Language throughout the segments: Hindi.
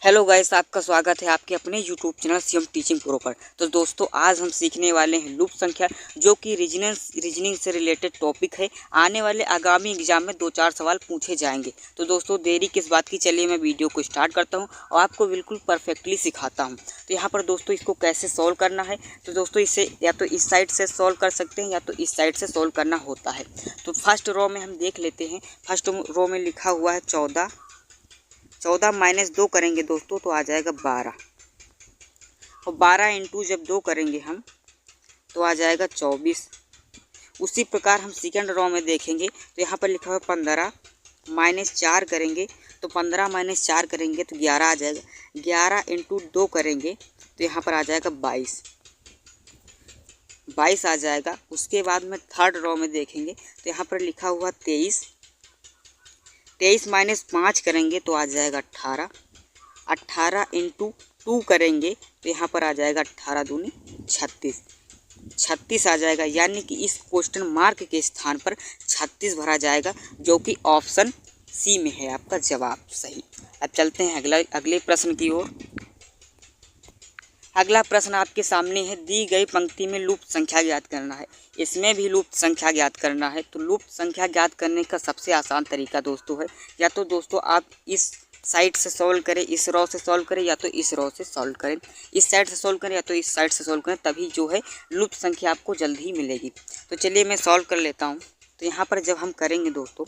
हेलो गाइस, आपका स्वागत है आपके अपने YouTube channel CM teaching pro पर। तो दोस्तों, आज हम सीखने वाले हैं लूप संख्या, जो कि रीजनिंग से रिलेटेड टॉपिक है। आने वाले आगामी एग्जाम में 2-4 सवाल पूछे जाएंगे। तो दोस्तों, देरी किस बात की, चलिए मैं वीडियो को स्टार्ट करता हूं और आपको बिल्कुल परफेक्टली सिखाता हूं। तो यहाँ पर दोस्तों, इसको कैसे सॉल्व करना है, तो दोस्तों इसे या तो इस साइड से सॉल्व कर सकते हैं या तो इस साइड से सॉल्व करना होता है। तो फर्स्ट रो में हम देख लेते हैं। फर्स्ट रो में लिखा हुआ है 14 माइनस 2 करेंगे दोस्तों तो आ जाएगा 12, और 12 इंटू जब 2 करेंगे हम तो आ जाएगा 24। उसी प्रकार हम सेकंड रो में देखेंगे तो यहाँ पर लिखा हुआ 15 माइनस 4 करेंगे तो 15 माइनस 4 करेंगे तो 11 आ जाएगा। 11 इंटू 2 करेंगे तो यहाँ पर आ जाएगा 22 आ जाएगा। उसके बाद में थर्ड रो में देखेंगे तो यहाँ पर लिखा हुआ 23 माइनस 5 करेंगे तो आ जाएगा 18 इंटू 2 करेंगे तो यहाँ पर आ जाएगा 18 दूनी 36 आ जाएगा। यानी कि इस क्वेश्चन मार्क के स्थान पर 36 भरा जाएगा, जो कि ऑप्शन सी में है आपका जवाब सही। अब चलते हैं अगले प्रश्न की ओर। अगला प्रश्न आपके सामने है। दी गई पंक्ति में लूप संख्या ज्ञात करना है। इसमें भी लूप संख्या ज्ञात करना है। तो लूप संख्या ज्ञात करने का सबसे आसान तरीका दोस्तों है, या तो दोस्तों आप इस साइड से सॉल्व करें, इस रो से सॉल्व करें, या तो इस रो से सॉल्व करें। इस साइड से सॉल्व करें या तो इस साइड से सॉल्व करें, तभी जो है लूप संख्या आपको जल्द ही मिलेगी। तो चलिए मैं सॉल्व कर लेता हूँ। तो यहाँ पर जब हम करेंगे दोस्तों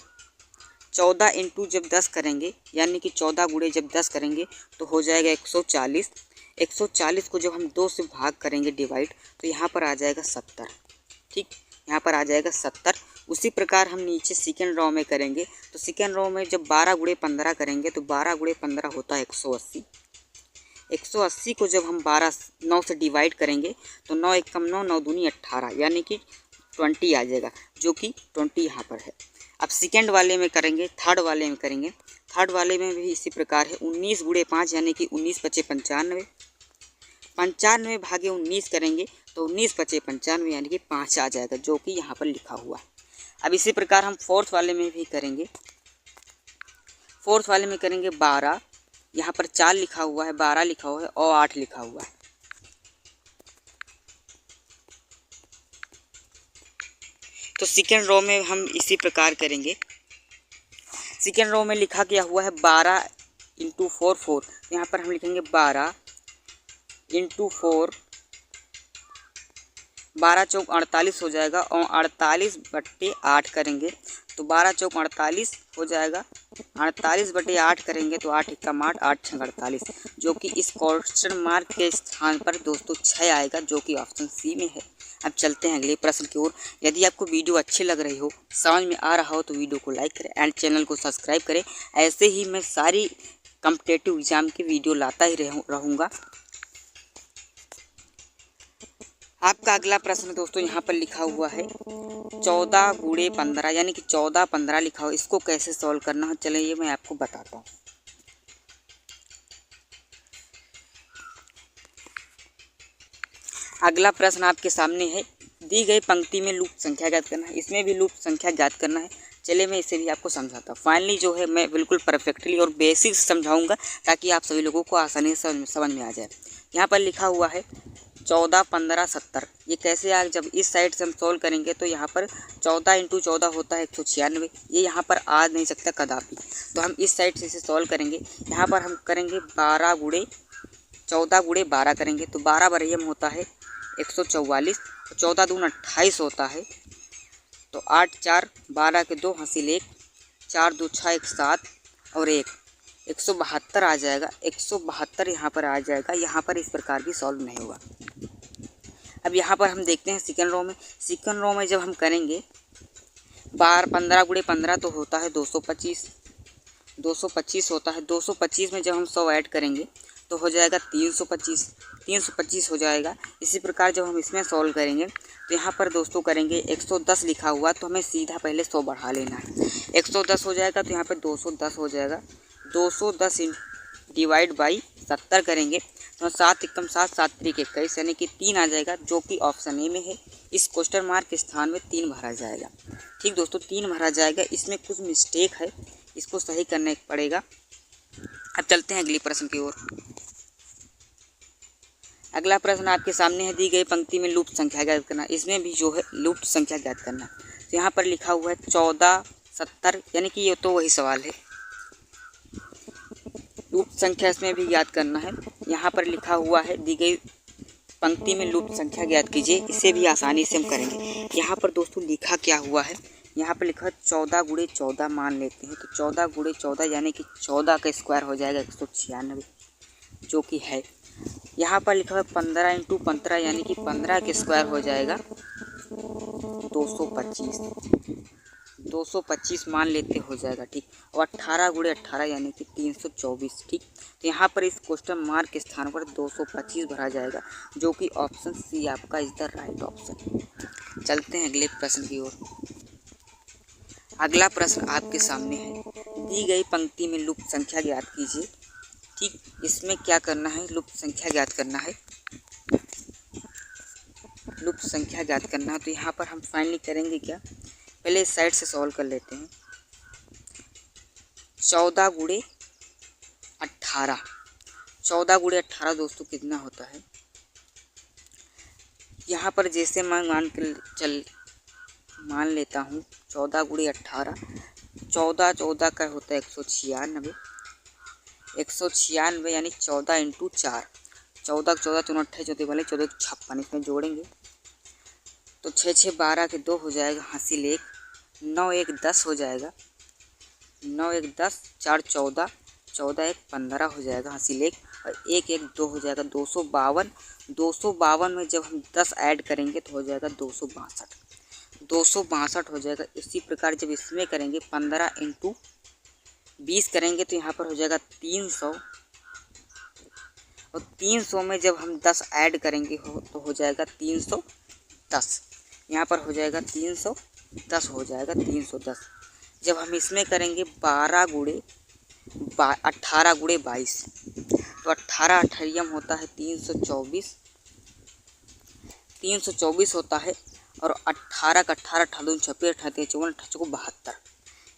14 इंटू जब 10 करेंगे, यानी कि 14 गुणे जब 10 करेंगे तो हो जाएगा 140। 140 को जब हम 2 से भाग करेंगे डिवाइड, तो यहाँ पर आ जाएगा 70। ठीक, यहाँ पर आ जाएगा 70। उसी प्रकार हम नीचे सेकेंड रो में करेंगे तो सेकेंड रो में जब 12 गुणे 15 करेंगे तो 12 गुणे 15 होता है 180। 180 को जब हम 9 से डिवाइड करेंगे तो 9 एकम 9, 9 दूनी 18, यानी कि 20 आ जाएगा, जो कि 20 यहाँ पर है। अब सेकेंड वाले में करेंगे, थर्ड वाले में करेंगे। थर्ड वाले में भी इसी प्रकार है। 19 गुणे 5 यानी कि 19 पचे 95। 95 भागे 19 करेंगे तो 19 पचे 95 यानी कि 5 आ जाएगा, जो कि यहाँ पर लिखा हुआ है। अब इसी प्रकार हम फोर्थ वाले में भी करेंगे। फोर्थ वाले में करेंगे 12, यहाँ पर 4 लिखा हुआ है, 12 लिखा हुआ है और 8 लिखा हुआ है। तो सेकेंड रो में हम इसी प्रकार करेंगे। सेकेंड रो में लिखा गया हुआ है 12 इंटू 4, यहाँ पर हम लिखेंगे 12 इंटू 4, 12 चौक 48 हो जाएगा, और 48/8 करेंगे तो 12 चौक 48 हो जाएगा। 48/8 करेंगे तो 8 एकम 8, 8 छंग 48, जो कि इस क्वेश्चन मार्क के स्थान पर दोस्तों 6 आएगा, जो कि ऑप्शन सी में है। अब चलते हैं अगले प्रश्न की ओर। यदि आपको वीडियो अच्छी लग रही हो, समझ में आ रहा हो, तो वीडियो को लाइक करें एंड चैनल को सब्सक्राइब करें। ऐसे ही मैं सारी कॉम्पिटिटिव एग्जाम की वीडियो लाता ही रहूँगा। आपका अगला प्रश्न दोस्तों यहाँ पर लिखा हुआ है 14 गुणे 15, यानी कि 14 15 लिखा हो। इसको कैसे सॉल्व करना है, चलिए मैं आपको बताता हूँ। अगला प्रश्न आपके सामने है। दी गई पंक्ति में लूप संख्या ज्ञात करना है। इसमें भी लूप संख्या ज्ञात करना है। चलिए मैं इसे भी आपको समझाता हूँ। फाइनली जो है मैं बिल्कुल परफेक्टली और बेसिक से समझाऊंगा, ताकि आप सभी लोगों को आसानी से समझ में आ जाए। यहाँ पर लिखा हुआ है 14 15 70। ये कैसे आए, जब इस साइड से हम सॉल्व करेंगे तो यहाँ पर 14 इंटू 14 होता है 196। ये यहाँ पर आ नहीं सकता कदापि, तो हम इस साइड से इसे सॉल्व करेंगे। यहाँ पर हम करेंगे 14 गुणे 12 करेंगे तो 12 बरहियम होता है 144, 14 दून 28 होता है, तो 8 4 12 के 2 हासिल 1, 4 2 6 1 7 और 1 172 आ जाएगा। 172 यहाँ पर आ जाएगा। यहाँ पर इस प्रकार भी सॉल्व नहीं होगा। अब यहाँ पर हम देखते हैं सेकेंड रो में। सेकेंड रो में जब हम करेंगे 15 गुणे 15 तो होता है 225 होता है। 225 में जब हम 100 ऐड करेंगे तो हो जाएगा 325 हो जाएगा। इसी प्रकार जब हम इसमें सॉल्व करेंगे तो यहाँ पर दोस्तों करेंगे 110 लिखा हुआ, तो हमें सीधा पहले 100 बढ़ा लेना है। 110 हो जाएगा तो यहाँ पर 210 हो जाएगा। 210 डिवाइड बाई 70 करेंगे तो 7 एकम 7, 7 त्रिक 21, यानी कि 3 आ जाएगा, जो कि ऑप्शन ए में है। इस क्वेश्चन मार्क के स्थान में 3 भरा जाएगा। ठीक दोस्तों, 3 भरा जाएगा। इसमें कुछ मिस्टेक है, इसको सही करने पड़ेगा। अब चलते हैं अगले प्रश्न की ओर। अगला प्रश्न आपके सामने है, दी गई पंक्ति में लुप्त संख्या ज्ञात करना। इसमें भी जो है लुप्त संख्या ज्ञात करना। तो यहाँ पर लिखा हुआ है 14, 70, यानी कि ये तो वही सवाल है। लुप्त संख्या इसमें भी ज्ञात करना है। यहाँ पर लिखा हुआ है, दी गई पंक्ति में लुप्त संख्या ज्ञात कीजिए। इसे भी आसानी से हम करेंगे। यहाँ पर दोस्तों लिखा क्या हुआ है, यहाँ पर लिखा 14 गुणे 14 मान लेते हैं। तो 14 गुणे 14 यानी कि 14 का स्क्वायर हो जाएगा 196, जो कि है। यहाँ पर लिखा है 15 × 15 यानी कि 15 के स्क्वायर हो जाएगा 225। 225 मान लेते हो जाएगा, ठीक। और 18 गुणे 18 यानी कि 324, ठीक। तो यहाँ पर इस क्वेश्चन मार्क के स्थान पर 225 भरा जाएगा, जो कि ऑप्शन सी आपका इज द राइट ऑप्शन। चलते हैं अगले प्रश्न की ओर। अगला प्रश्न आपके सामने है, दी गई पंक्ति में लुप्त संख्या ज्ञात कीजिए, ठीक। इसमें क्या करना है, लुप्त संख्या ज्ञात करना है। लुप्त संख्या ज्ञात करना है। तो यहाँ पर हम फाइनली करेंगे क्या, पहले इस साइड से सॉल्व कर लेते हैं। 14 गुणे 18, 14 गुणे 18 दोस्तों कितना होता है। यहाँ पर जैसे मैं मान लेता हूँ 14 गुणे 18, 14 14 का होता है 196, 196 यानी 14 × 4, 14 14 54 14 वाले 14 56, इसमें जोड़ेंगे तो 6 6 12 के 2 हो जाएगा, हासिल 1, 9 1 10 हो जाएगा, 9 1 10, 4 14, 14 1 15 हो जाएगा, हासिल 1, और 1 1 2 हो जाएगा 252। 252 में जब हम 10 ऐड करेंगे तो हो जाएगा 262, 262 हो जाएगा। इसी प्रकार जब इसमें करेंगे 15 × 20 करेंगे तो यहाँ पर हो जाएगा 300, और 300 में जब हम 10 ऐड करेंगे तो हो जाएगा 310, यहाँ पर हो जाएगा 310 हो जाएगा 310। जब हम इसमें करेंगे 18 गुणे 22, तो 18 अठरियम होता है 324, 324 होता है, और 18 का 18 अठादून 26 अठाते 54 अठाचो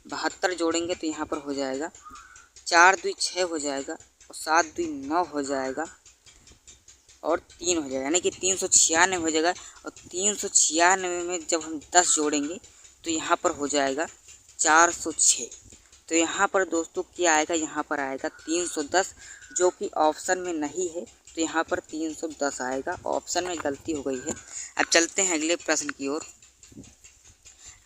72 जोड़ेंगे तो यहाँ पर हो जाएगा 4 2 6 हो जाएगा, और 7 2 9 हो जाएगा, और 3 हो जाएगा, यानी कि 396 हो जाएगा। और 396 में जब हम 10 जोड़ेंगे तो यहाँ पर हो जाएगा 406। तो यहाँ पर दोस्तों क्या आएगा, यहाँ पर आएगा 310, जो कि ऑप्शन में नहीं है। तो यहाँ पर 310 आएगा, ऑप्शन में गलती हो गई है। अब चलते हैं अगले प्रश्न की ओर।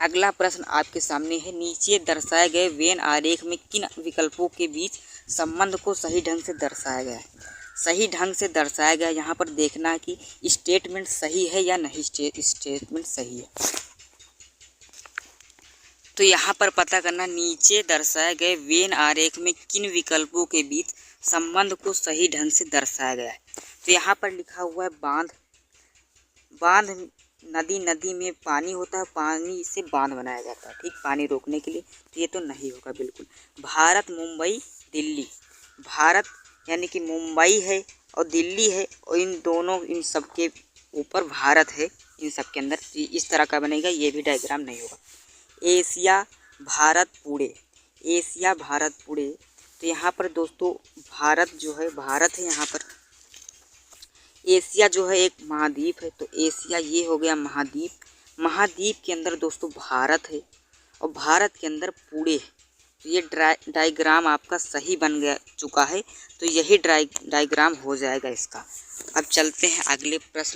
अगला प्रश्न आपके सामने है, नीचे दर्शाए गए वेन आरेख में किन विकल्पों के बीच संबंध को सही ढंग से दर्शाया गया है। सही ढंग से दर्शाया गया, यहाँ पर देखना है कि स्टेटमेंट सही है या नहीं स्टेटमेंट सही है। तो यहाँ पर पता करना, नीचे दर्शाए गए वेन आरेख में किन विकल्पों के बीच संबंध को सही ढंग से दर्शाया गया है। तो यहाँ पर लिखा हुआ है बांध नदी में पानी होता है, पानी से बांध बनाया जाता है, ठीक, पानी रोकने के लिए। तो ये तो नहीं होगा बिल्कुल। भारत मुंबई दिल्ली, भारत यानी कि मुंबई है और दिल्ली है, और इन सब के ऊपर भारत है, इन सब के अंदर इस तरह का बनेगा, ये भी डायग्राम नहीं होगा। Asia Bharat Pune, Asia Bharat Pune. तो यहाँ पर दोस्तों भारत जो है, भारत है यहाँ पर। एशिया जो है एक महाद्वीप है, तो एशिया ये हो गया महाद्वीप। महाद्वीप के अंदर दोस्तों भारत है, और भारत के अंदर पुणे है। तो ये डायग्राम आपका सही बन चुका है। तो यही डायग्राम हो जाएगा इसका। अब चलते हैं अगले प्रश्न।